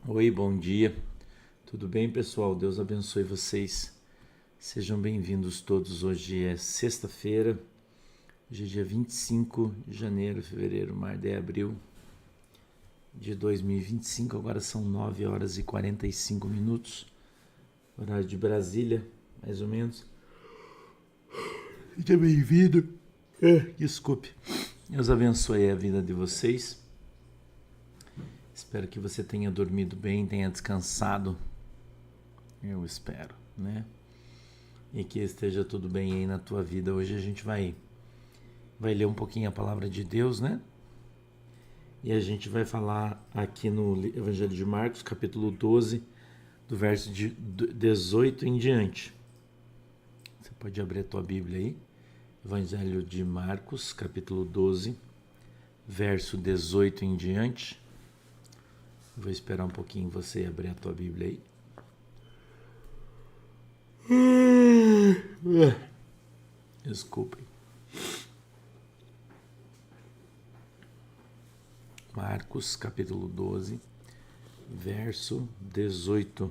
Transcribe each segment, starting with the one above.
Oi, bom dia. Tudo bem, pessoal? Deus abençoe vocês. Sejam bem-vindos todos. Hoje é sexta-feira, hoje é dia 25 de janeiro, fevereiro, março e abril de 2025. Agora são 9 horas e 45 minutos, horário de Brasília, mais ou menos. Seja bem-vindo. Desculpe. Deus abençoe a vida de vocês. Espero que você tenha dormido bem, tenha descansado. Eu espero, né? E que esteja tudo bem aí na tua vida. Hoje a gente vai ler um pouquinho a palavra de Deus, né? E a gente vai falar aqui no Evangelho de Marcos, capítulo 12, do verso de 18 em diante. Você pode abrir a tua Bíblia aí. Evangelho de Marcos, capítulo 12, verso 18 em diante. Vou esperar um pouquinho você abrir a tua Bíblia aí. Desculpem. Marcos, capítulo 12, verso 18.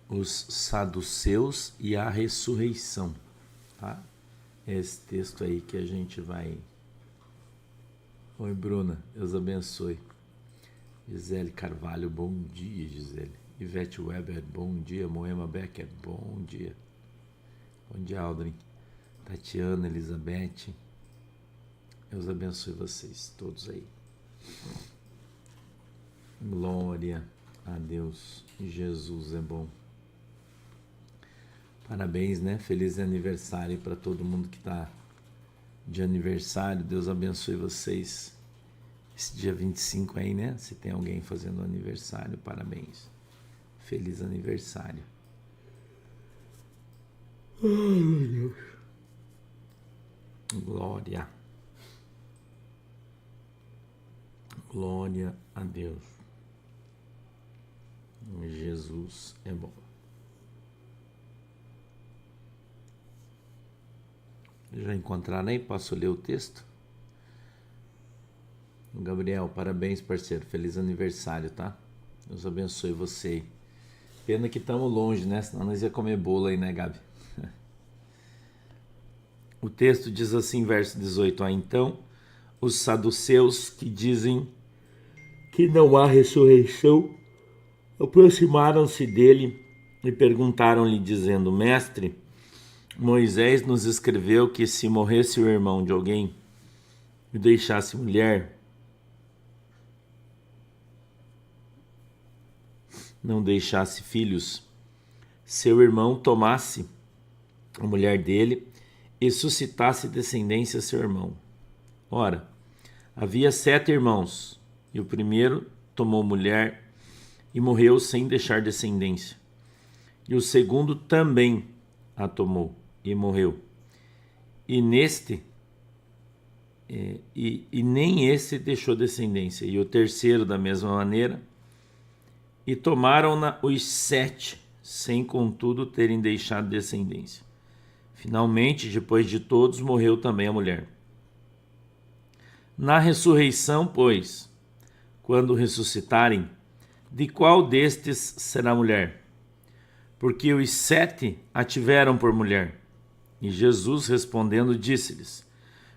Os saduceus e a ressurreição. Tá? É esse texto aí que a gente vai... Oi, Bruna. Deus abençoe. Gisele Carvalho, bom dia, Gisele. Ivete Weber, bom dia. Moema Becker, bom dia. Bom dia, Aldrin. Tatiana, Elizabeth. Deus abençoe vocês todos aí. Glória a Deus. Jesus é bom. Parabéns, né? Feliz aniversário para todo mundo que está de aniversário. Deus abençoe vocês. Esse dia 25 aí, né? Se tem alguém fazendo aniversário, parabéns. Feliz aniversário. Ai, meu Deus. Glória. Glória a Deus. Jesus é bom. Já encontraram aí? Posso ler o texto? Gabriel, parabéns, parceiro. Feliz aniversário, tá? Deus abençoe você. Pena que estamos longe, né? Senão nós ia comer bolo aí, né, Gabi? O texto diz assim, verso 18. Então, os saduceus que dizem que não há ressurreição aproximaram-se dele e perguntaram-lhe, dizendo: Mestre, Moisés nos escreveu que se morresse o irmão de alguém e deixasse mulher, não deixasse filhos, seu irmão tomasse a mulher dele e suscitasse descendência a seu irmão. Ora, havia 7 irmãos, e o primeiro tomou mulher e morreu sem deixar descendência. E o segundo também a tomou e morreu. E nem este deixou descendência. E o terceiro da mesma maneira. E tomaram-na os 7, sem contudo terem deixado descendência. Finalmente, depois de todos, morreu também a mulher. Na ressurreição, pois, quando ressuscitarem, de qual destes será a mulher? Porque os 7 a tiveram por mulher. E Jesus, respondendo, disse-lhes: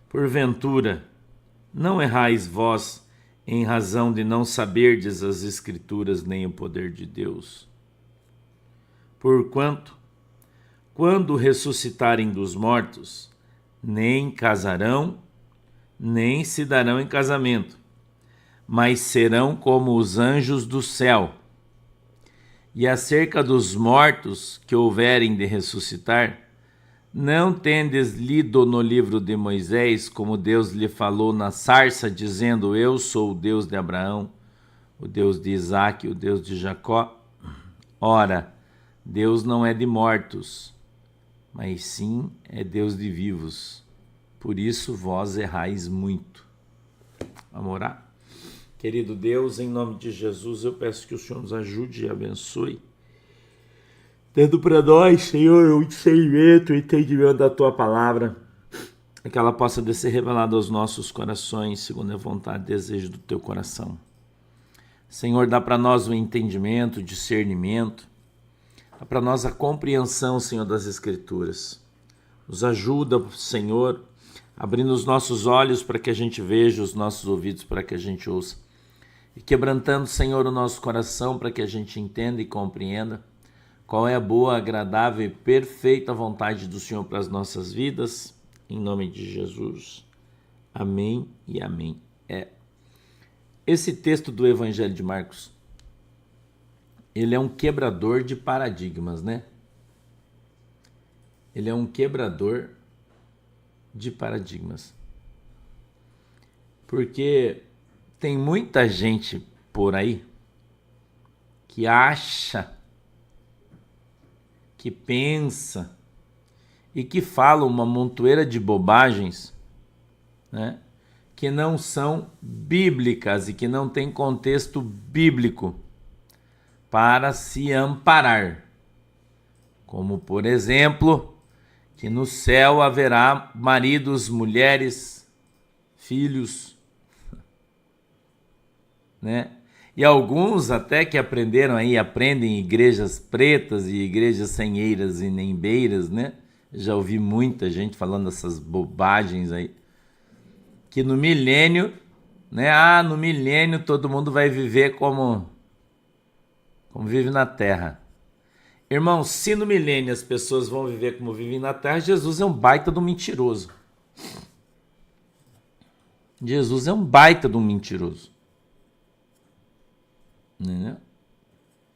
Porventura, não errais vós em razão de não saberdes as Escrituras nem o poder de Deus? Porquanto, quando ressuscitarem dos mortos, nem casarão, nem se darão em casamento, mas serão como os anjos do céu. E acerca dos mortos que houverem de ressuscitar, não tendes lido no livro de Moisés, como Deus lhe falou na sarça, dizendo: Eu sou o Deus de Abraão, o Deus de Isaque, o Deus de Jacó? Ora, Deus não é de mortos, mas sim é Deus de vivos. Por isso vós errais muito. Vamos orar? Querido Deus, em nome de Jesus, eu peço que o Senhor nos ajude e abençoe, dando para nós, Senhor, o discernimento, o entendimento da Tua palavra, que ela possa descer revelada aos nossos corações, segundo a vontade e desejo do Teu coração. Senhor, dá para nós o entendimento, o discernimento, dá para nós a compreensão, Senhor, das Escrituras. Nos ajuda, Senhor, abrindo os nossos olhos para que a gente veja, os nossos ouvidos para que a gente ouça. E quebrantando, Senhor, o nosso coração para que a gente entenda e compreenda qual é a boa, agradável e perfeita vontade do Senhor para as nossas vidas. Em nome de Jesus. Amém e amém. Esse texto do Evangelho de Marcos, ele é um quebrador de paradigmas, né? Ele é um quebrador de paradigmas. Porque tem muita gente por aí que acha, que pensa e que fala uma montoeira de bobagens, né, que não são bíblicas e que não têm contexto bíblico para se amparar. Como, por exemplo, que no céu haverá maridos, mulheres, filhos, né? E alguns até que aprendem em igrejas pretas e igrejas sem eiras e nem beiras, né? Já ouvi muita gente falando essas bobagens aí. Que no milênio, né? No milênio todo mundo vai viver como vive na Terra. Irmão, se no milênio as pessoas vão viver como vivem na Terra, Jesus é um baita de um mentiroso. Jesus é um baita de um mentiroso. Entendeu?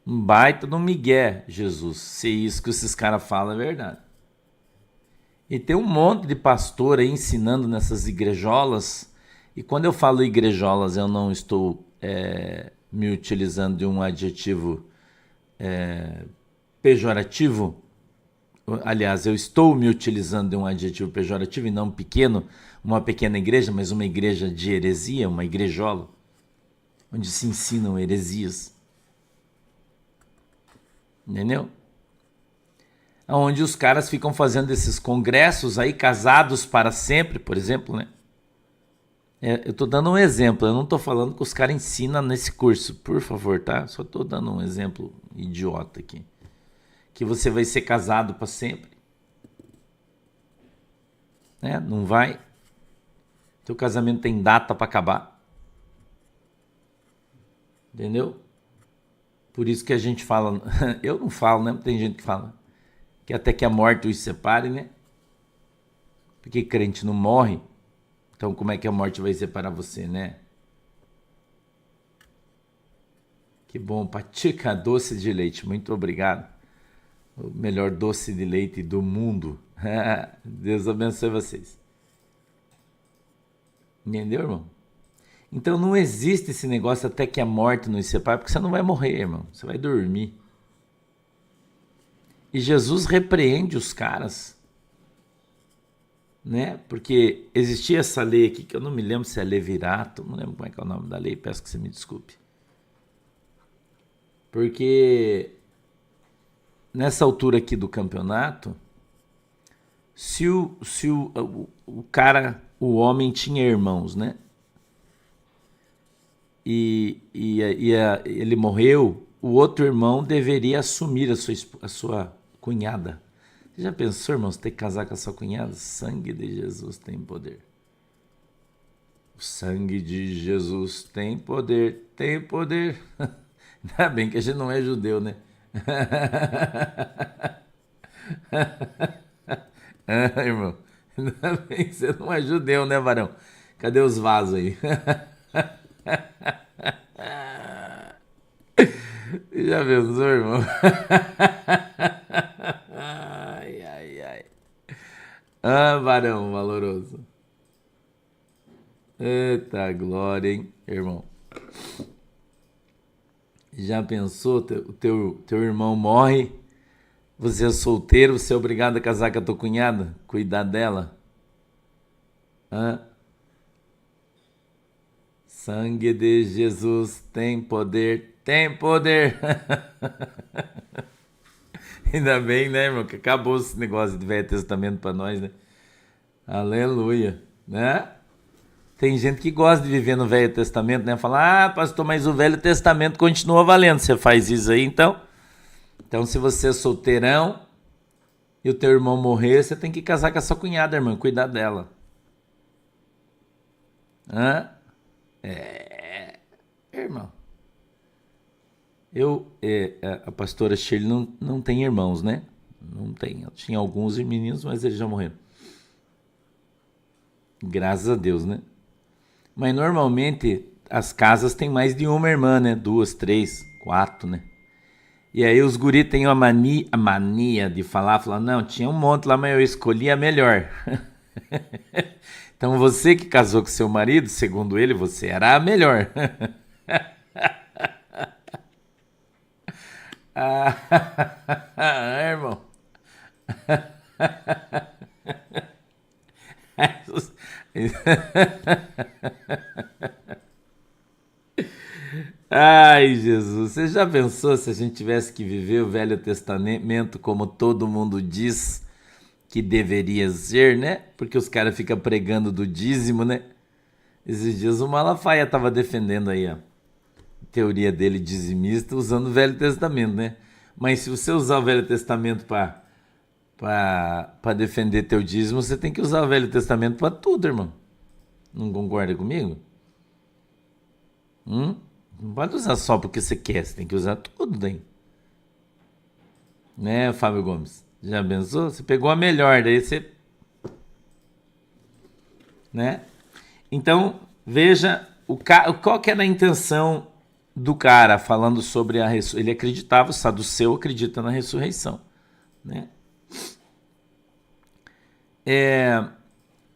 Um baita de um migué, Jesus. Se isso que esses caras falam é verdade. E tem um monte de pastor aí ensinando nessas igrejolas. E quando eu falo igrejolas, eu não estou me utilizando de um adjetivo pejorativo. Aliás, eu estou me utilizando de um adjetivo pejorativo e não pequeno, uma pequena igreja, mas uma igreja de heresia, uma igrejola, onde se ensinam heresias. Entendeu? Onde os caras ficam fazendo esses congressos aí, casados para sempre, por exemplo, né? Eu tô dando um exemplo, eu não tô falando que os caras ensinam nesse curso, por favor, tá? Só tô dando um exemplo idiota aqui. Que você vai ser casado para sempre. Né? Não vai. Teu casamento tem data para acabar. Entendeu? Por isso que a gente fala, eu não falo, né? Tem gente que fala que até que a morte os separe, né? Porque crente não morre. Então como é que a morte vai separar você, né? Que bom, Patica doce de leite, muito obrigado. O melhor doce de leite do mundo. Deus abençoe vocês. Entendeu, irmão? Então não existe esse negócio até que a morte nos separe, porque você não vai morrer, irmão. Você vai dormir. E Jesus repreende os caras, né? Porque existia essa lei aqui, que eu não me lembro se é Levirato, não lembro como é que é o nome da lei, peço que você me desculpe. Porque nessa altura aqui do campeonato, se o cara, o homem tinha irmãos, né? E ele morreu, o outro irmão deveria assumir a sua cunhada. Você já pensou, irmão, você ter que casar com a sua cunhada? O sangue de Jesus tem poder. O sangue de Jesus tem poder, tem poder. Ainda bem que a gente não é judeu, né? Irmão, ainda bem que você não é judeu, né, varão? Cadê os vasos aí? Já pensou, irmão? Ai, ai, ai. Varão valoroso. Eita glória, hein, irmão? Já pensou? O teu irmão morre, você é solteiro, você é obrigado a casar com a tua cunhada? Cuidar dela? Sangue de Jesus tem poder, tem poder. Ainda bem, né, irmão, que acabou esse negócio de Velho Testamento para nós, né? Aleluia, né? Tem gente que gosta de viver no Velho Testamento, né? Fala, pastor, mas o Velho Testamento continua valendo. Você faz isso aí, então? Então, se você é solteirão e o teu irmão morrer, você tem que casar com a sua cunhada, irmão, cuidar dela. Hã? Irmão. A pastora Shirley não tem irmãos, né? Não tem. Ela tinha alguns meninos, mas eles já morreram. Graças a Deus, né? Mas normalmente as casas têm mais de uma irmã, né? 2, 3, 4, né? E aí os guri têm a mania de falar, não, tinha um monte lá, mas eu escolhi a melhor. Então você que casou com seu marido, segundo ele, você era a melhor. Irmão. Ai, Jesus, você já pensou se a gente tivesse que viver o Velho Testamento como todo mundo diz que deveria ser, né? Porque os caras ficam pregando do dízimo, né? Esses dias o Malafaia estava defendendo aí a teoria dele dizimista usando o Velho Testamento, né? Mas se você usar o Velho Testamento para defender teu dízimo, você tem que usar o Velho Testamento para tudo, irmão. Não concorda comigo? Não pode usar só porque você quer, você tem que usar tudo daí. Né, Fábio Gomes? Já pensou? Você pegou a melhor, daí você... Né? Então, veja qual que era a intenção do cara falando sobre a ressurreição. Ele acreditava, o saduceu acredita na ressurreição. Né?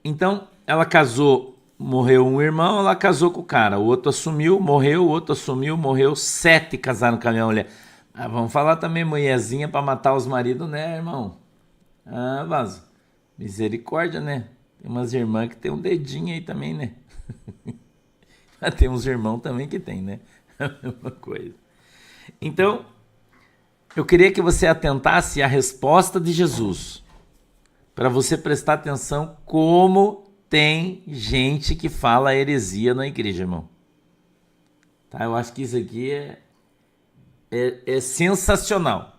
Então, ela casou, morreu um irmão, ela casou com o cara. O outro assumiu, morreu, o outro assumiu, morreu. 7 casaram com a minha mulher. Vamos falar também mulherzinha para matar os maridos, né, irmão? Vaso. Misericórdia, né? Tem umas irmãs que tem um dedinho aí também, né? Tem uns irmãos também que tem, né? A mesma coisa. Então, eu queria que você atentasse à resposta de Jesus, para você prestar atenção como tem gente que fala heresia na igreja, irmão. Tá? Eu acho que isso aqui é sensacional.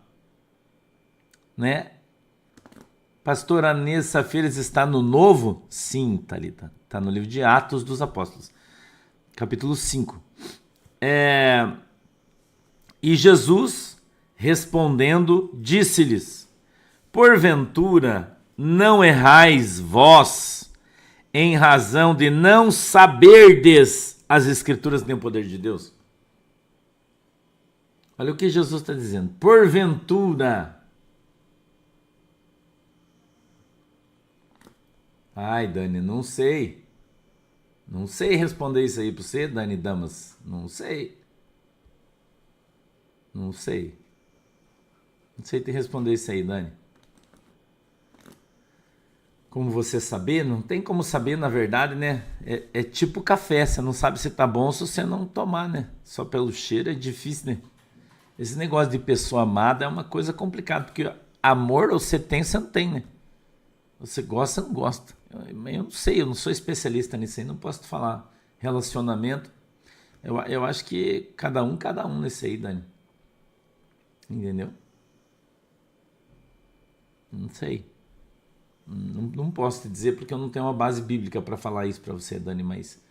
Né? Pastora Nessa Feiras está no Novo? Sim, Thalita. Está no livro de Atos dos Apóstolos, capítulo 5. E Jesus, respondendo, disse-lhes: porventura não errais vós em razão de não saberdes as Escrituras nem o poder de Deus? Olha o que Jesus está dizendo. Porventura. Ai, Dani, não sei. Não sei responder isso aí para você, Dani Damas. Não sei. Não sei te responder isso aí, Dani. Como você saber? Não tem como saber, na verdade, né? É tipo café, você não sabe se tá bom se você não tomar, né? Só pelo cheiro é difícil, né? Esse negócio de pessoa amada é uma coisa complicada, porque amor você tem, você não tem, né? Você gosta, não gosta. Eu não sei, eu não sou especialista nisso aí, não posso te falar. Relacionamento, eu acho que cada um nesse aí, Dani. Entendeu? Não sei. Não posso te dizer porque eu não tenho uma base bíblica para falar isso para você, Dani, mas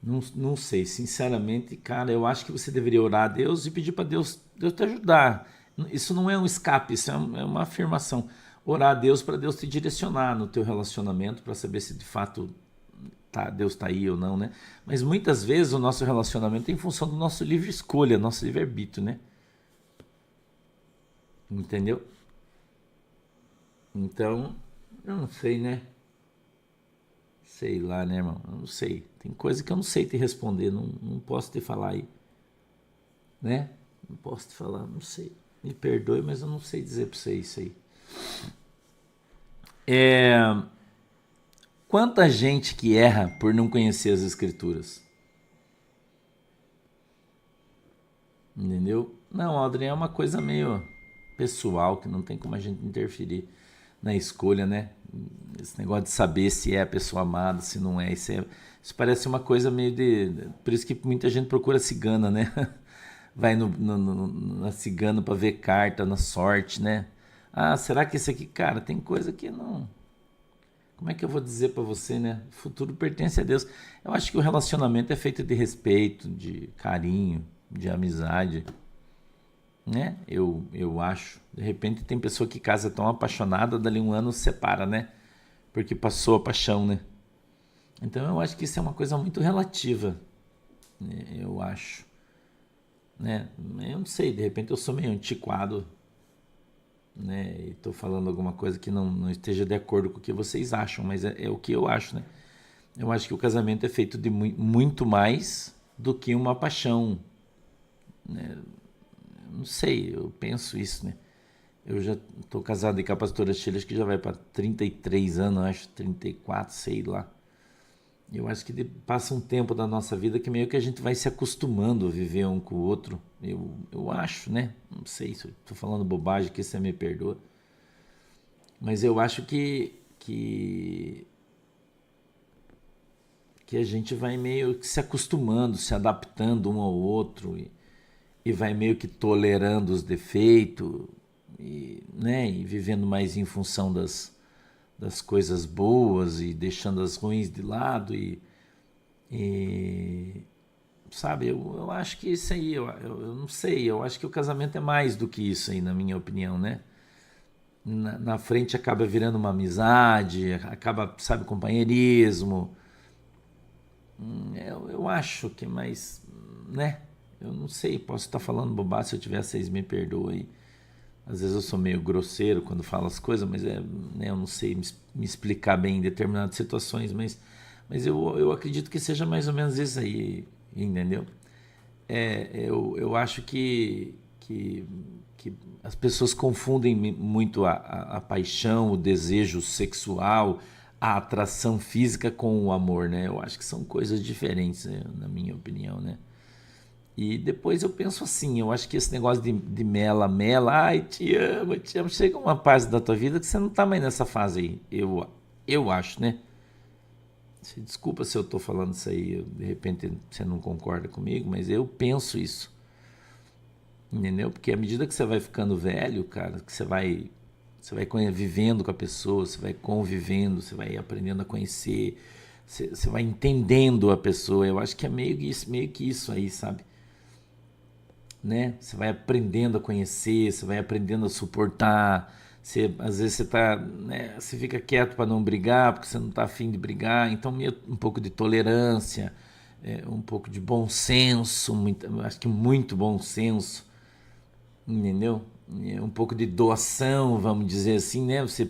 não sei. Sinceramente, cara, eu acho que você deveria orar a Deus e pedir para Deus te ajudar. Isso não é um escape, isso é uma afirmação. Orar a Deus para Deus te direcionar no teu relacionamento, para saber se de fato Deus está aí ou não, né? Mas muitas vezes o nosso relacionamento é em função do nosso livre escolha, nosso livre-arbítrio, né? Entendeu? Então, eu não sei, né? Sei lá, né, irmão? Eu não sei. Tem coisa que eu não sei te responder, não posso te falar aí. Né? Não posso te falar, não sei. Me perdoe, mas eu não sei dizer para você isso aí. Quanta gente que erra por não conhecer as Escrituras? Entendeu? Não, Audrey, é uma coisa meio pessoal que não tem como a gente interferir na escolha, né? Esse negócio de saber se é a pessoa amada, se não é. Isso parece uma coisa meio de. Por isso que muita gente procura cigana, né? Vai na cigana para ver carta, na sorte, né? Ah, será que esse aqui, cara, tem coisa que não. Como é que eu vou dizer para você, né? O futuro pertence a Deus. Eu acho que o relacionamento é feito de respeito, de carinho, de amizade, né? Eu acho. De repente tem pessoa que casa tão apaixonada, dali um ano se separa, né? Porque passou a paixão, né? Então eu acho que isso é uma coisa muito relativa, né? Eu acho, né? Eu não sei, de repente eu sou meio antiquado, né? E estou falando alguma coisa que não esteja de acordo com o que vocês acham, mas é o que eu acho, né? Eu acho que o casamento é feito de muito mais do que uma paixão, né? Não sei, eu penso isso, né? Eu já estou casado com a pastora Sheila, acho que já vai para 33 anos, acho, 34, sei lá. Eu acho que passa um tempo da nossa vida que meio que a gente vai se acostumando a viver um com o outro. Eu acho, né? Não sei se eu estou falando bobagem, que você me perdoa. Mas eu acho que a gente vai meio que se acostumando, se adaptando um ao outro e vai meio que tolerando os defeitos e, né? E vivendo mais em função das coisas boas e deixando as ruins de lado e sabe, eu acho que isso aí, eu não sei, eu acho que o casamento é mais do que isso aí, na minha opinião, né? Na frente acaba virando uma amizade, acaba, sabe, companheirismo. Eu acho que é mais, né? Eu não sei, posso estar falando bobagem, se eu tiver, vocês me perdoem. Às vezes eu sou meio grosseiro quando falo as coisas, mas né, eu não sei me explicar bem em determinadas situações, mas eu acredito que seja mais ou menos isso aí, entendeu? Eu acho que as pessoas confundem muito a paixão, o desejo sexual, a atração física com o amor, né? Eu acho que são coisas diferentes, né, na minha opinião, né? E depois eu penso assim, eu acho que esse negócio de mela, ai, te amo, chega uma fase da tua vida que você não tá mais nessa fase aí. Eu acho, né? Desculpa se eu tô falando isso aí, de repente você não concorda comigo, mas eu penso isso, entendeu? Porque à medida que você vai ficando velho, cara, que você vai vivendo com a pessoa, você vai convivendo, você vai aprendendo a conhecer, você vai entendendo a pessoa. Eu acho que é meio que isso aí, sabe? Né? Você vai aprendendo a conhecer, você vai aprendendo a suportar. Às vezes você tá, né, você fica quieto para não brigar, porque você não está afim de brigar. Então, um pouco de tolerância, um pouco de bom senso, acho que muito bom senso, entendeu? Um pouco de doação, vamos dizer assim, né? Você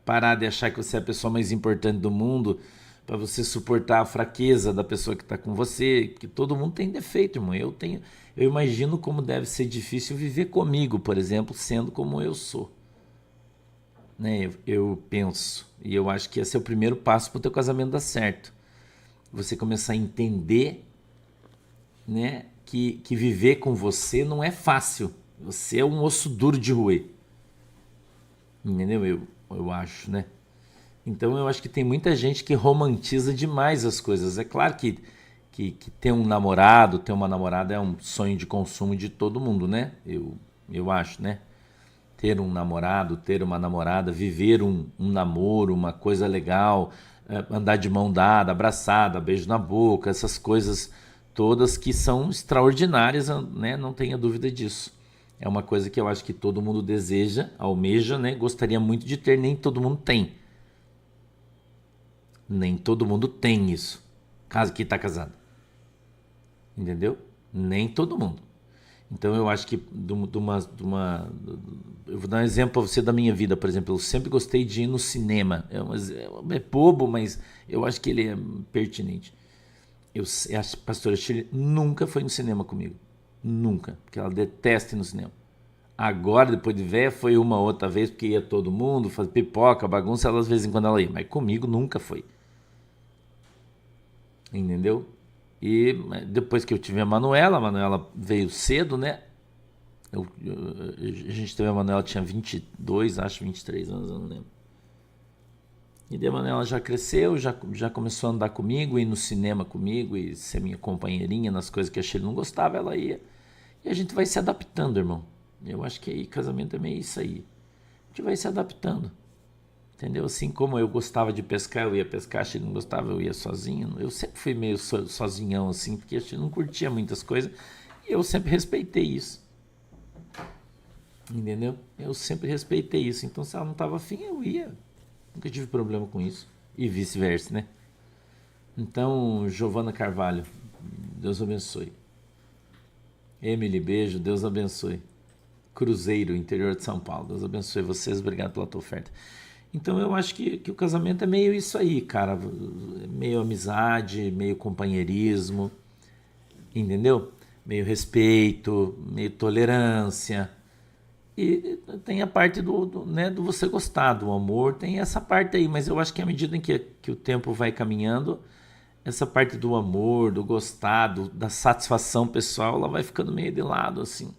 parar de achar que você é a pessoa mais importante do mundo para você suportar a fraqueza da pessoa que está com você, que todo mundo tem defeito, irmão. Eu imagino como deve ser difícil viver comigo, por exemplo, sendo como eu sou, né? Eu penso e eu acho que esse é o primeiro passo para o teu casamento dar certo. Você começar a entender, né, que viver com você não é fácil. Você é um osso duro de roer, entendeu? Eu acho, né? Então eu acho que tem muita gente que romantiza demais as coisas. É claro que ter um namorado, ter uma namorada é um sonho de consumo de todo mundo, né? Eu acho, né? Ter um namorado, ter uma namorada, viver um namoro, uma coisa legal, andar de mão dada, abraçada, beijo na boca, essas coisas todas que são extraordinárias, né? Não tenha dúvida disso. É uma coisa que eu acho que todo mundo deseja, almeja, né? Gostaria muito de ter, nem todo mundo tem. Nem todo mundo tem isso. Caso que está casado. Entendeu? Nem todo mundo. Então eu acho que eu vou dar um exemplo para você da minha vida, por exemplo. Eu sempre gostei de ir no cinema. É bobo, mas eu acho que ele é pertinente. A pastora Shirley nunca foi no cinema comigo. Nunca. Porque ela detesta ir no cinema. Agora, depois de velha, foi uma outra vez, porque ia todo mundo, fazer pipoca, bagunça, ela de vez em quando ela ia. Mas comigo nunca foi. Entendeu? E depois que eu tive a Manuela veio cedo, né? A gente teve a Manuela, tinha 22, acho 23 anos, eu não lembro. E daí a Manuela já cresceu, já começou a andar comigo, ir no cinema comigo e ser minha companheirinha nas coisas que a Sheila não gostava, ela ia. E a gente vai se adaptando, irmão. Eu acho que aí casamento é meio isso aí. A gente vai se adaptando. Entendeu? Assim como eu gostava de pescar, eu ia pescar, a Sheila não gostava, eu ia sozinho. Eu sempre fui meio sozinhão, assim, porque a Sheila não curtia muitas coisas. E eu sempre respeitei isso. Entendeu? Eu sempre respeitei isso. Então, se ela não estava afim, eu ia. Nunca tive problema com isso. E vice-versa, né? Então, Giovana Carvalho, Deus abençoe. Emily, beijo, Deus abençoe. Cruzeiro, interior de São Paulo, Deus abençoe vocês, obrigado pela tua oferta. Então, eu acho que o casamento é meio isso aí, cara. Meio amizade, meio companheirismo, entendeu? Meio respeito, meio tolerância. E tem a parte né, do você gostar, do amor, tem essa parte aí, mas eu acho que à medida em que o tempo vai caminhando, essa parte do amor, do gostar, da satisfação pessoal, ela vai ficando meio de lado, assim.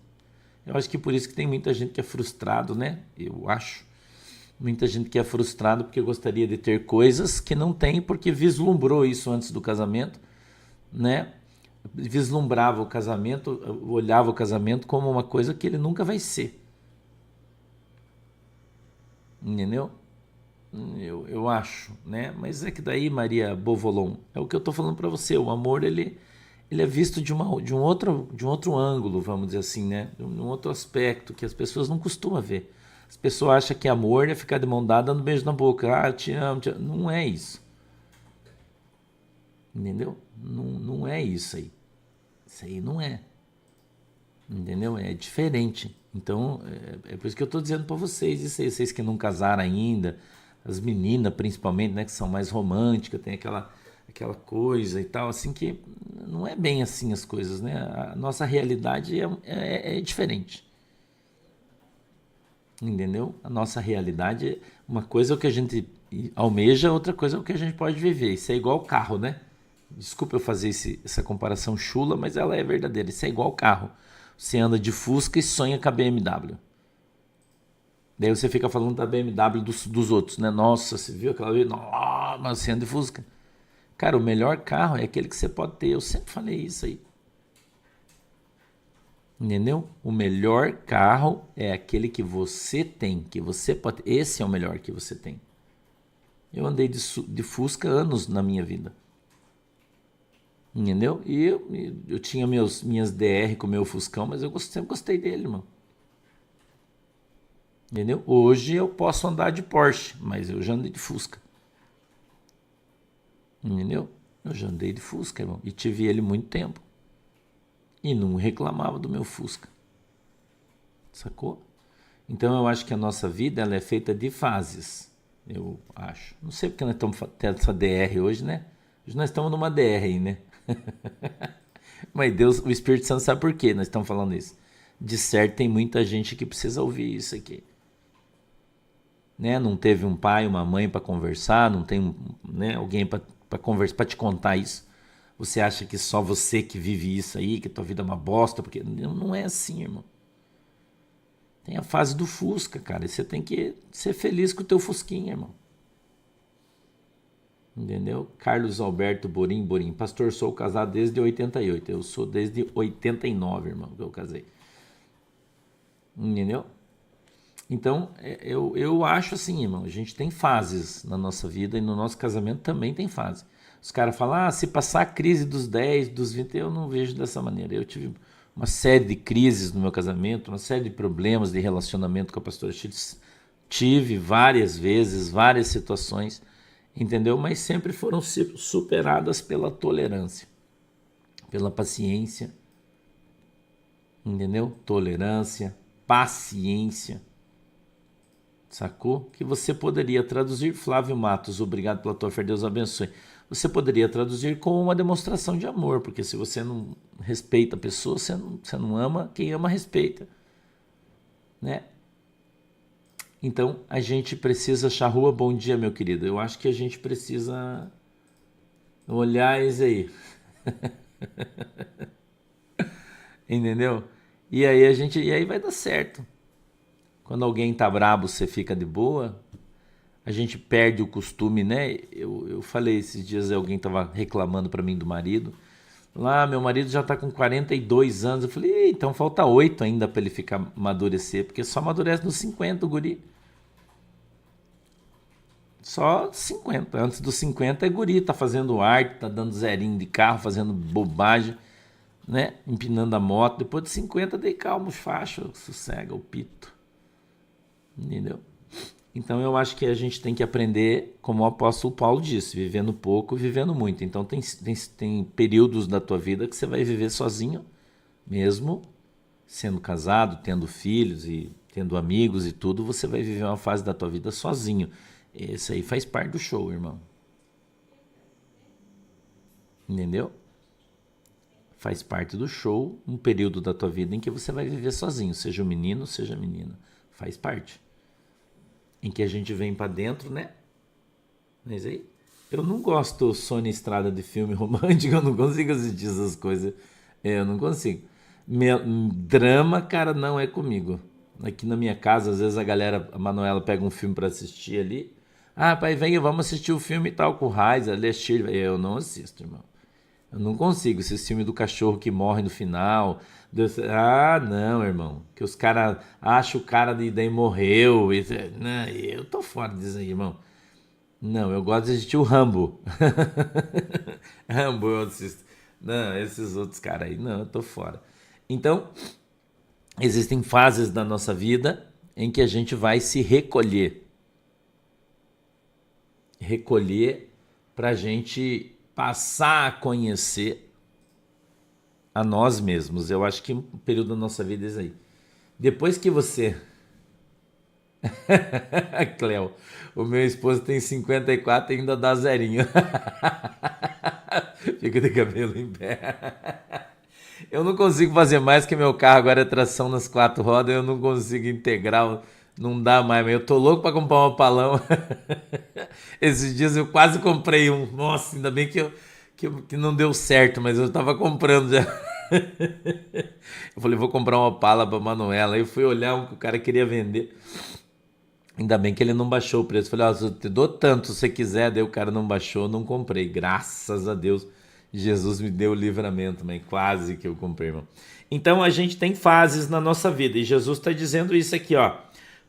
Eu acho que por isso que tem muita gente que é frustrado, né? Eu acho. Muita gente que é frustrado porque gostaria de ter coisas que não tem porque vislumbrou isso antes do casamento, né? Vislumbrava o casamento, olhava o casamento como uma coisa que ele nunca vai ser. Entendeu? Eu acho, né? Mas é que daí, Maria Bovolon, é o que eu tô falando para você. O amor, ele é visto de um outro ângulo, vamos dizer assim, né? De um outro aspecto que as pessoas não costumam ver. As pessoas acham que amor é ficar de mão dada dando beijo na boca. Ah, eu te amo, te amo. Não é isso. Entendeu? Não, não é isso aí. Isso aí não é. Entendeu? É diferente. Então, é por isso que eu estou dizendo para vocês, isso aí, vocês que não casaram ainda, as meninas principalmente, né, que são mais românticas, tem aquela coisa e tal, assim que não é bem assim as coisas, né? A nossa realidade é diferente. Entendeu? A nossa realidade, uma coisa é o que a gente almeja, outra coisa é o que a gente pode viver. Isso é igual carro, né? Desculpa eu fazer essa comparação chula, mas ela é verdadeira. Isso é igual carro. Você anda de Fusca e sonha com a BMW. Daí você fica falando da BMW dos outros, né? Nossa, você viu aquela vez? Nossa, mas você anda de Fusca. Cara, o melhor carro é aquele que você pode ter. Eu sempre falei isso aí. Entendeu? O melhor carro é aquele que você tem, que você pode. Esse é o melhor que você tem. Eu andei de Fusca anos na minha vida. Entendeu? E eu tinha minhas DR com o meu Fuscão, mas eu sempre gostei dele, irmão. Entendeu? Hoje eu posso andar de Porsche, mas eu já andei de Fusca. Entendeu? Eu já andei de Fusca, irmão. E tive ele muito tempo. E não reclamava do meu Fusca. Sacou? Então eu acho que a nossa vida ela é feita de fases. Eu acho. Não sei porque nós estamos tendo essa DR hoje, né? Hoje nós estamos numa DR aí, né? Mas Deus, o Espírito Santo sabe por quê nós estamos falando isso. De certo tem muita gente que precisa ouvir isso aqui. Né? Não teve um pai, uma mãe para conversar, não tem né, alguém para conversar, para te contar isso. Você acha que só você que vive isso aí, que tua vida é uma bosta, porque não é assim, irmão. Tem a fase do Fusca, cara, e você tem que ser feliz com o teu Fusquinha, irmão. Entendeu? Carlos Alberto Borim, pastor, sou casado desde 88, eu sou desde 89, irmão, que eu casei. Entendeu? Então, eu acho assim, irmão, a gente tem fases na nossa vida e no nosso casamento também tem fase. Os caras falam, se passar a crise dos 10, dos 20, eu não vejo dessa maneira. Eu tive uma série de crises no meu casamento, uma série de problemas de relacionamento com a pastora Chiles. Tive várias vezes, várias situações, entendeu? Mas sempre foram superadas pela tolerância, pela paciência, entendeu? Tolerância, paciência. Sacou? Que você poderia traduzir, Flávio Matos, obrigado pela tua fé, Deus abençoe. Você poderia traduzir como uma demonstração de amor, porque se você não respeita a pessoa, você não ama, quem ama respeita, né? Então a gente precisa achar rua, bom dia, meu querido. Eu acho que a gente precisa olhar isso aí, entendeu? E aí vai dar certo. Quando alguém tá brabo, você fica de boa. a gente perde o costume, né? Eu falei esses dias, alguém estava reclamando para mim do marido. Lá, meu marido já está com 42 anos. Eu falei, então falta 8 ainda para ele ficar amadurecer, porque só amadurece nos 50 o guri. Só 50. Antes dos 50 é guri, tá fazendo arte, tá dando zerinho de carro, fazendo bobagem, né? Empinando a moto. Depois de 50, dei calma, os fachos, sossega o pito. Entendeu? Então eu acho que a gente tem que aprender, como o apóstolo Paulo disse, vivendo pouco, vivendo muito. Então tem períodos da tua vida que você vai viver sozinho, mesmo sendo casado, tendo filhos e tendo amigos e tudo, você vai viver uma fase da tua vida sozinho. Esse aí faz parte do show, irmão. Entendeu? Faz parte do show, um período da tua vida em que você vai viver sozinho, seja um menino, seja menina. Faz parte. Em que a gente vem pra dentro, né? Mas aí, eu não gosto Sônia Estrada de filme romântico, eu não consigo assistir essas coisas. Eu não consigo. Drama, cara, não é comigo. Aqui na minha casa, às vezes a Manuela pega um filme pra assistir ali. Ah, pai, vem, vamos assistir o filme e tal com o Raiz, Alexandre. Eu não assisto, irmão. Eu não consigo. Esse filme do cachorro que morre no final. Ah, não, irmão. Que os caras acham o cara e daí morreu. Não, eu tô fora disso aí, irmão. Não, eu gosto de assistir o Rambo. Rambo eu assisto. Não, esses outros caras aí, não, eu tô fora. Então, existem fases da nossa vida em que a gente vai se recolher. Recolher pra gente passar a conhecer a nós mesmos. Eu acho que um período da nossa vida é isso aí. Depois que você... Cleo, o meu esposo tem 54 e ainda dá zerinho. Fica de cabelo em pé. Eu não consigo fazer mais, que meu carro agora é tração nas 4 rodas, eu não consigo integrar, não dá mais, mas eu tô louco pra comprar um opalão. Esses dias eu quase comprei um, nossa, ainda bem que não deu certo, mas eu tava comprando já. Eu falei, vou comprar uma Opala pra Manuela, aí eu fui olhar o que o cara queria vender. Ainda bem que ele não baixou o preço. Falei, eu te dou tanto se você quiser. Daí o cara não baixou, não comprei. Graças a Deus, Jesus me deu o livramento, mas quase que eu comprei, irmão. Então a gente tem fases na nossa vida. E Jesus está dizendo isso aqui, ó.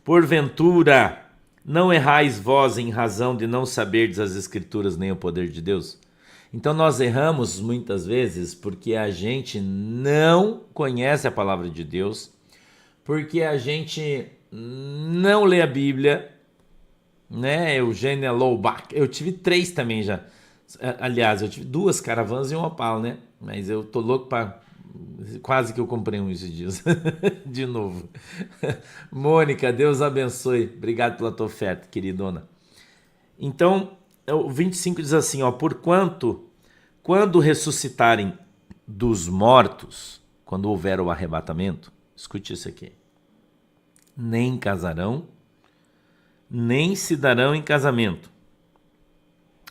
Porventura, não errais vós em razão de não saberdes as Escrituras nem o poder de Deus? Então nós erramos muitas vezes porque a gente não conhece a palavra de Deus, porque a gente não lê a Bíblia, né? Eugênia Loubach, eu tive 3 também já. Aliás, eu tive 2 caravanas e um Opala, né? Mas eu tô louco para quase que eu comprei um esses dias. De novo. Mônica, Deus abençoe. Obrigado pela tua oferta, queridona. Então, o 25 diz assim, ó, porquanto, quando ressuscitarem dos mortos, quando houver o arrebatamento, escute isso aqui, nem casarão, nem se darão em casamento,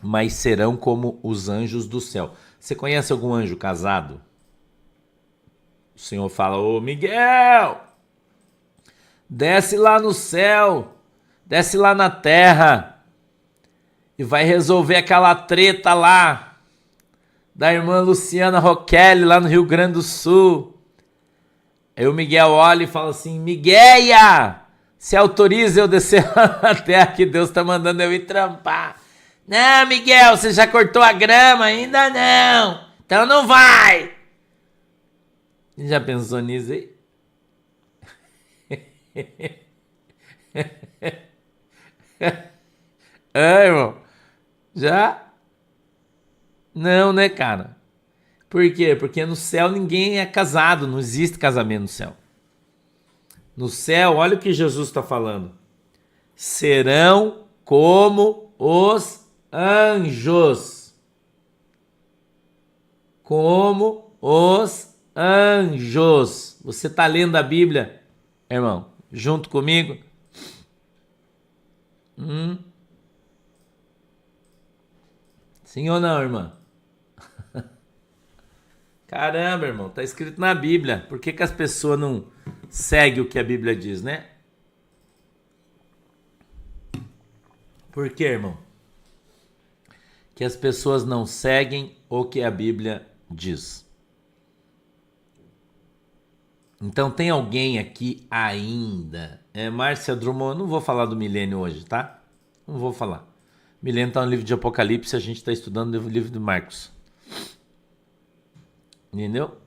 mas serão como os anjos do céu. Você conhece algum anjo casado? O Senhor fala, ô Miguel, desce lá no céu, desce lá na terra e vai resolver aquela treta lá da irmã Luciana Roquelli lá no Rio Grande do Sul. Aí o Miguel olha e fala assim, Migueia, se autoriza eu descer lá na terra que Deus tá mandando eu ir trampar. Não, Miguel, você já cortou a grama? Ainda não. Então não vai. Já pensou nisso aí? Irmão, já? Não, né, cara? Por quê? Porque no céu ninguém é casado, não existe casamento no céu. No céu, olha o que Jesus está falando. Serão como os anjos. Como os anjos. Você está lendo a Bíblia, irmão? Junto comigo? Sim ou não, irmã? Caramba, irmão, tá escrito na Bíblia. Por que as pessoas não seguem o que a Bíblia diz, né? Por quê, irmão? Que as pessoas não seguem o que a Bíblia diz. Então tem alguém aqui ainda. Márcia Drummond, eu não vou falar do milênio hoje, tá? Não vou falar. Milênio está no livro de Apocalipse, a gente está estudando o livro de Marcos. Entendeu?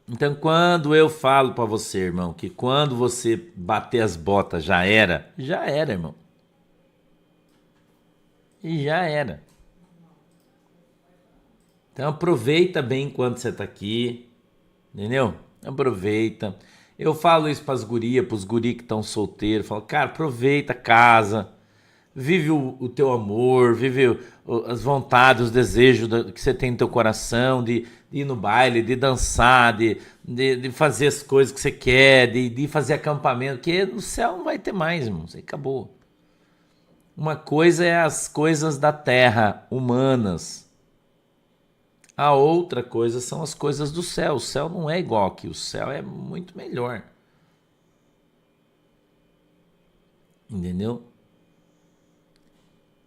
Então, quando eu falo para você, irmão, que quando você bater as botas já era, irmão. E já era. Então, aproveita bem enquanto você tá aqui, entendeu? Aproveita. Eu falo isso pras gurias, pros guri que estão solteiros. Falo, cara, aproveita a casa. Vive o teu amor, vive as vontades, os desejos que você tem no teu coração, de ir no baile, de dançar, de fazer as coisas que você quer, de fazer acampamento, porque no céu não vai ter mais, irmão, isso aí acabou. Uma coisa é as coisas da terra, humanas. A outra coisa são as coisas do céu. O céu não é igual aqui, o céu é muito melhor. Entendeu?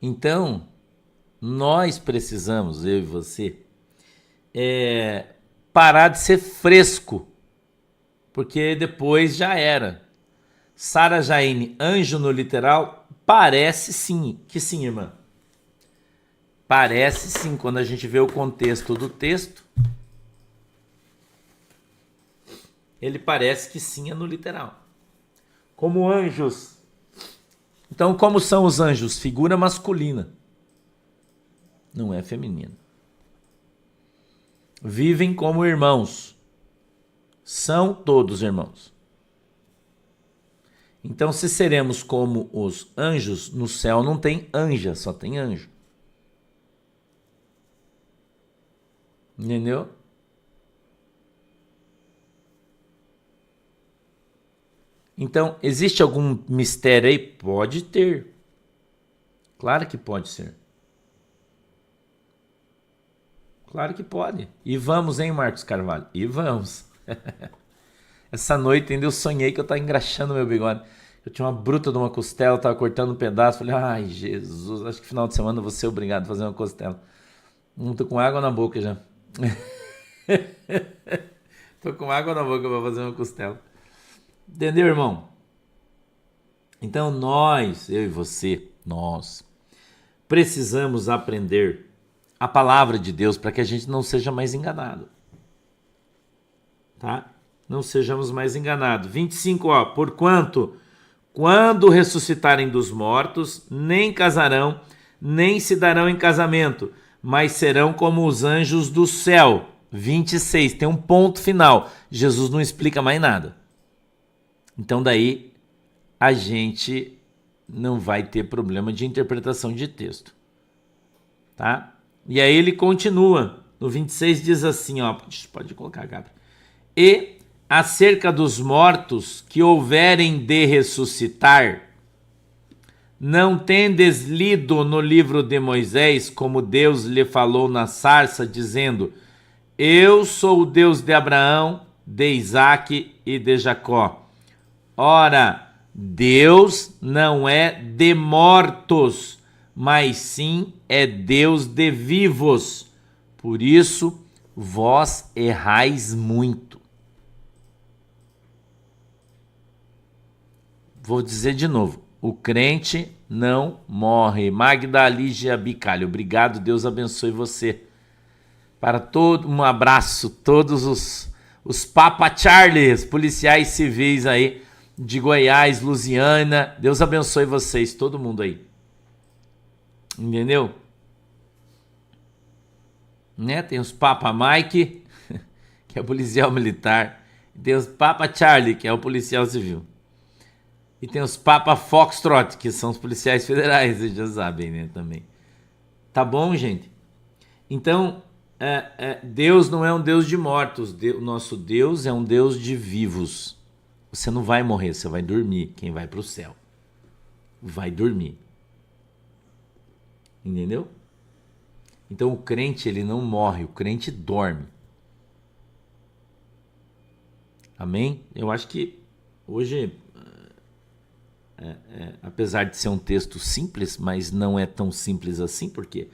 Então, nós precisamos, eu e você, parar de ser fresco, porque depois já era. Sara Jaine, anjo no literal, parece sim, que sim, irmã. Parece sim, quando a gente vê o contexto do texto, ele parece que sim é no literal. Como anjos. Então, como são os anjos? Figura masculina. Não é feminina. Vivem como irmãos. São todos irmãos. Então, se seremos como os anjos, no céu não tem anja, só tem anjo. Entendeu? Então, existe algum mistério aí? Pode ter. Claro que pode ser. Claro que pode. E vamos, hein, Marcos Carvalho? E vamos. Essa noite ainda eu sonhei que eu tava engraxando meu bigode. Eu tinha uma bruta de uma costela, tava cortando um pedaço. Falei, ai, Jesus, acho que final de semana eu vou ser obrigado a fazer uma costela. Não tô com água na boca já. Tô com água na boca pra fazer uma costela. Entendeu, irmão? Então nós, eu e você, nós precisamos aprender a palavra de Deus para que a gente não seja mais enganado. Tá? Não sejamos mais enganados. 25, ó. Porquanto, quando ressuscitarem dos mortos, nem casarão, nem se darão em casamento, mas serão como os anjos do céu. 26, tem um ponto final. Jesus não explica mais nada. Então daí a gente não vai ter problema de interpretação de texto. Tá? E aí ele continua. No 26 diz assim, ó, pode colocar, Gabriel. E acerca dos mortos que houverem de ressuscitar, não tendes lido no livro de Moisés, como Deus lhe falou na sarça, dizendo: Eu sou o Deus de Abraão, de Isaque e de Jacó. Ora, Deus não é de mortos, mas sim é Deus de vivos. Por isso, vós errais muito. Vou dizer de novo. O crente não morre. Magda Lígia Bicalho, obrigado, Deus abençoe você. Para todo, um abraço, todos os Papa Charles, policiais civis aí de Goiás, Lusiana. Deus abençoe vocês, todo mundo aí. Entendeu? Né? Tem os Papa Mike, que é o policial militar. Tem os Papa Charlie, que é o policial civil. E tem os Papa Foxtrot, que são os policiais federais, vocês já sabem, né, também. Tá bom, gente? Então, Deus não é um Deus de mortos. O nosso Deus é um Deus de vivos. Você não vai morrer, você vai dormir. Quem vai para o céu vai dormir. Entendeu? Então, o crente, ele não morre, o crente dorme. Amém? Eu acho que hoje apesar de ser um texto simples, mas não é tão simples assim, porque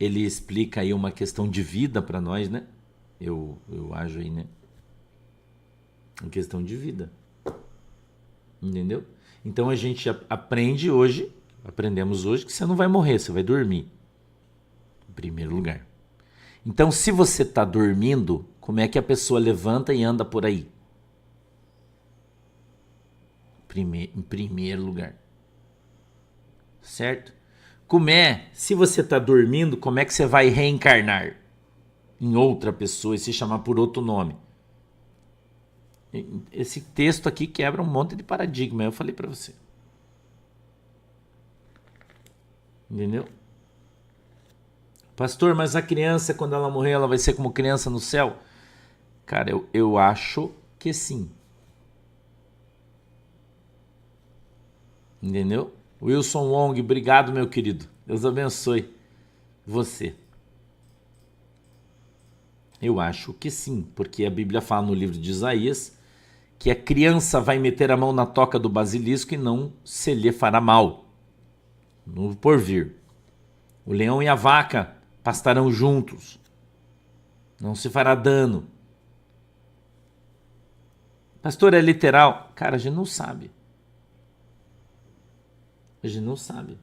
ele explica aí uma questão de vida para nós, né? Eu acho aí, né? Uma questão de vida. Entendeu? Então a gente aprendemos hoje que você não vai morrer, você vai dormir. Em primeiro lugar. Então, se você está dormindo, como é que a pessoa levanta e anda por aí? Em primeiro lugar. Certo? Se você está dormindo, como é que você vai reencarnar em outra pessoa e se chamar por outro nome? Esse texto aqui quebra um monte de paradigma, eu falei para você. Entendeu? Pastor, mas a criança, quando ela morrer, ela vai ser como criança no céu? Cara, eu acho que sim. Entendeu? Wilson Wong, obrigado, meu querido. Deus abençoe você. Eu acho que sim, porque a Bíblia fala no livro de Isaías que a criança vai meter a mão na toca do basilisco e não se lhe fará mal. No porvir. O leão e a vaca pastarão juntos. Não se fará dano. Pastor, é literal? Cara, a gente não sabe. A gente não sabe.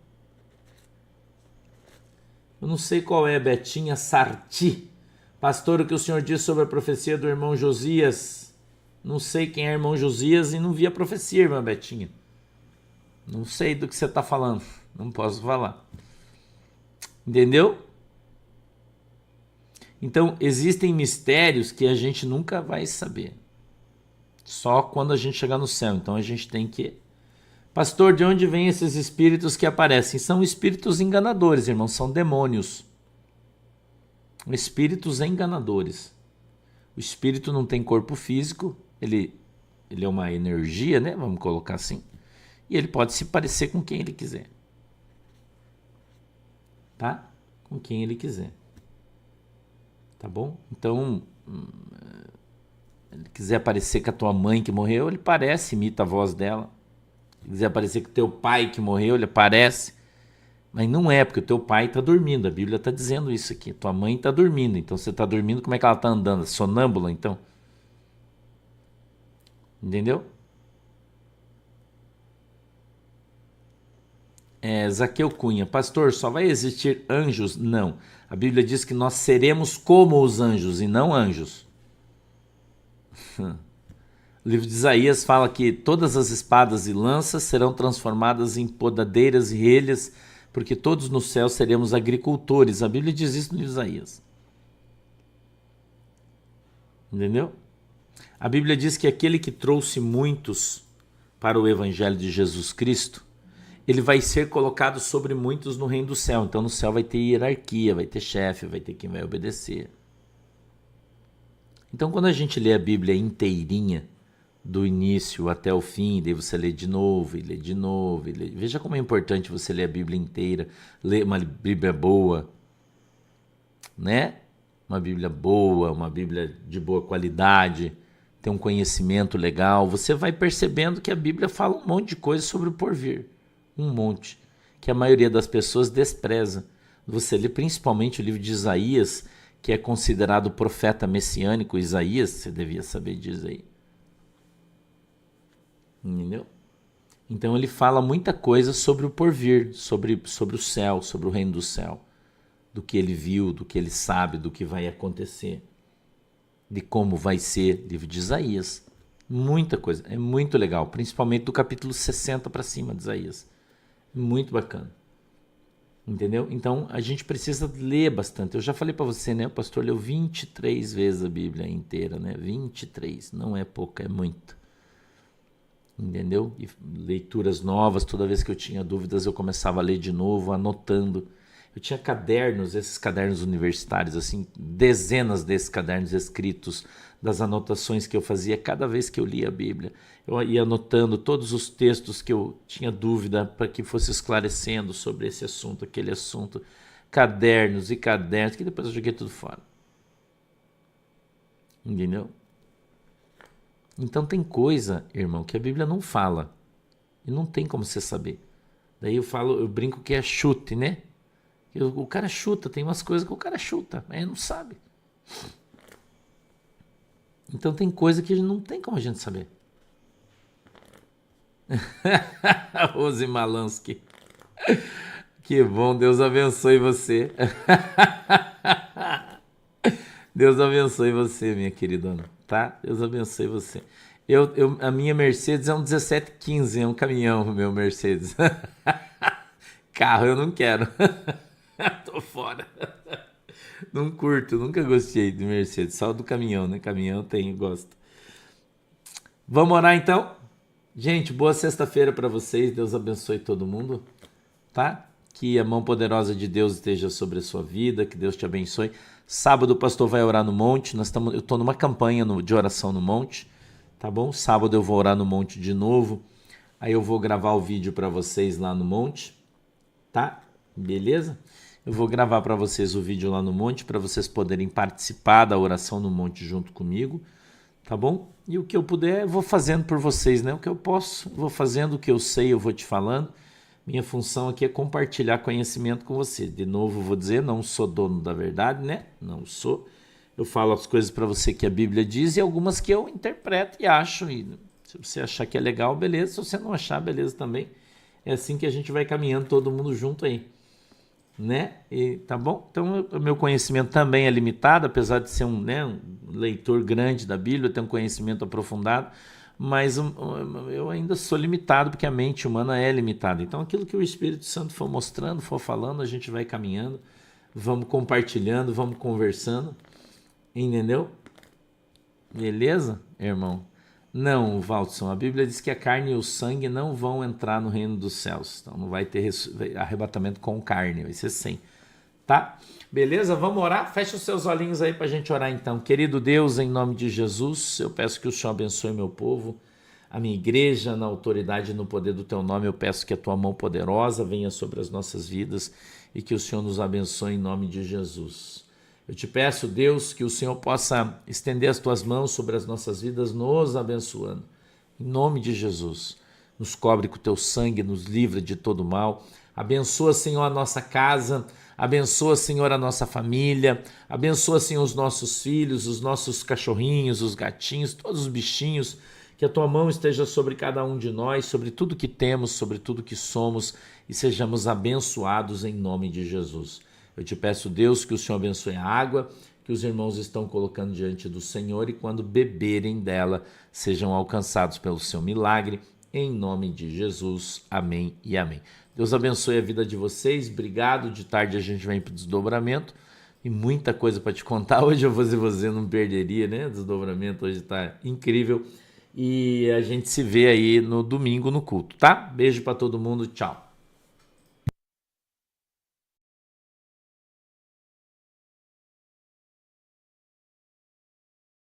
Eu não sei qual é, Betinha Sarti. Pastor, o que o senhor disse sobre a profecia do irmão Josias? Não sei quem é irmão Josias e não vi a profecia, irmã Betinha. Não sei do que você está falando. Não posso falar. Entendeu? Então, existem mistérios que a gente nunca vai saber. Só quando a gente chegar no céu. Então, a gente tem que... Pastor, de onde vêm esses espíritos que aparecem? São espíritos enganadores, irmão. São demônios. Espíritos enganadores. O espírito não tem corpo físico. Ele é uma energia, né? Vamos colocar assim. E ele pode se parecer com quem ele quiser. Tá? Com quem ele quiser. Tá bom? Então, ele quiser parecer com a tua mãe que morreu, ele parece, imita a voz dela. Se quiser parecer com o teu pai que morreu, ele parece. Mas não é, porque o teu pai está dormindo. A Bíblia está dizendo isso aqui. Tua mãe está dormindo. Então, você está dormindo, como é que ela está andando? Sonâmbula, então? Entendeu? Zaqueu Cunha, pastor, só vai existir anjos? Não. A Bíblia diz que nós seremos como os anjos e não anjos. O livro de Isaías fala que todas as espadas e lanças serão transformadas em podadeiras e relhas, porque todos no céu seremos agricultores. A Bíblia diz isso no livro de Isaías. Entendeu? A Bíblia diz que aquele que trouxe muitos para o evangelho de Jesus Cristo, ele vai ser colocado sobre muitos no reino do céu. Então no céu vai ter hierarquia, vai ter chefe, vai ter quem vai obedecer. Então quando a gente lê a Bíblia inteirinha, do início até o fim, daí você lê de novo, e lê de novo, e lê. Veja como é importante você ler a Bíblia inteira, ler uma Bíblia boa, né? Uma Bíblia boa, uma Bíblia de boa qualidade, ter um conhecimento legal. Você vai percebendo que a Bíblia fala um monte de coisa sobre o porvir. Um monte. Que a maioria das pessoas despreza. Você lê principalmente o livro de Isaías, que é considerado o profeta messiânico. Isaías, você devia saber disso aí. Entendeu? Então ele fala muita coisa sobre o porvir, sobre o céu, sobre o reino do céu. Do que ele viu, do que ele sabe, do que vai acontecer. De como vai ser, livro de Isaías. Muita coisa, é muito legal. Principalmente do capítulo 60 para cima de Isaías. Muito bacana. Entendeu? Então a gente precisa ler bastante. Eu já falei para você, né? O pastor leu 23 vezes a Bíblia inteira, né? 23, não é pouca, é muito. Entendeu? E leituras novas, toda vez que eu tinha dúvidas eu começava a ler de novo, anotando. Eu tinha cadernos, esses cadernos universitários, assim, dezenas desses cadernos escritos, das anotações que eu fazia cada vez que eu lia a Bíblia. Eu ia anotando todos os textos que eu tinha dúvida para que fosse esclarecendo sobre esse assunto, aquele assunto. Cadernos e cadernos, que depois eu joguei tudo fora. Entendeu? Então tem coisa, irmão, que a Bíblia não fala. E não tem como você saber. Daí eu brinco que é chute, né? O cara chuta, tem umas coisas que o cara chuta, mas ele não sabe. Então tem coisa que não tem como a gente saber. Rose Malansky. Que bom, Deus abençoe você. Deus abençoe você, minha queridona, tá? Deus abençoe você. A minha Mercedes é um 1715, é um caminhão, meu Mercedes. Carro eu não quero. Tô fora. Não curto, nunca gostei de Mercedes, só do caminhão, né? Caminhão eu tenho, gosto. Vamos orar então? Gente, boa sexta-feira para vocês. Deus abençoe todo mundo, tá? Que a mão poderosa de Deus esteja sobre a sua vida, que Deus te abençoe. Sábado o pastor vai orar no monte. Eu estou numa campanha de oração no monte, tá bom? Sábado eu vou orar no monte de novo. Aí eu vou gravar o vídeo para vocês lá no monte, tá? Beleza? Eu vou gravar para vocês o vídeo lá no monte para vocês poderem participar da oração no monte junto comigo, tá bom? E o que eu puder eu vou fazendo por vocês, né? O que eu posso, eu vou fazendo, o que eu sei eu vou te falando. Minha função aqui é compartilhar conhecimento com você. De novo vou dizer, não sou dono da verdade, né? Não sou. Eu falo as coisas para você que a Bíblia diz e algumas que eu interpreto e acho. E se você achar que é legal, beleza. Se você não achar, beleza também. É assim que a gente vai caminhando todo mundo junto aí, né? E, tá bom? Então, o meu conhecimento também é limitado, apesar de ser um leitor grande da Bíblia, eu tenho um conhecimento aprofundado, mas eu ainda sou limitado, porque a mente humana é limitada. Então, aquilo que o Espírito Santo for mostrando, for falando, a gente vai caminhando, vamos compartilhando, vamos conversando, entendeu? Beleza, irmão? Não, Valdson, a Bíblia diz que a carne e o sangue não vão entrar no reino dos céus. Então não vai ter arrebatamento com carne, vai ser sem. Tá? Beleza? Vamos orar? Fecha os seus olhinhos aí pra gente orar então. Querido Deus, em nome de Jesus, eu peço que o Senhor abençoe meu povo, a minha igreja, na autoridade e no poder do teu nome. Eu peço que a tua mão poderosa venha sobre as nossas vidas e que o Senhor nos abençoe em nome de Jesus. Eu te peço, Deus, que o Senhor possa estender as tuas mãos sobre as nossas vidas, nos abençoando. Em nome de Jesus, nos cobre com o teu sangue, nos livra de todo mal. Abençoa, Senhor, a nossa casa, abençoa, Senhor, a nossa família, abençoa, Senhor, os nossos filhos, os nossos cachorrinhos, os gatinhos, todos os bichinhos. Que a tua mão esteja sobre cada um de nós, sobre tudo que temos, sobre tudo que somos e sejamos abençoados em nome de Jesus. Eu te peço, Deus, que o Senhor abençoe a água que os irmãos estão colocando diante do Senhor e quando beberem dela, sejam alcançados pelo seu milagre, em nome de Jesus. Amém e amém. Deus abençoe a vida de vocês. Obrigado. De tarde a gente vem para o desdobramento e muita coisa para te contar. Hoje eu vou dizer, você não perderia, né? O desdobramento hoje está incrível e a gente se vê aí no domingo no culto, tá? Beijo para todo mundo. Tchau.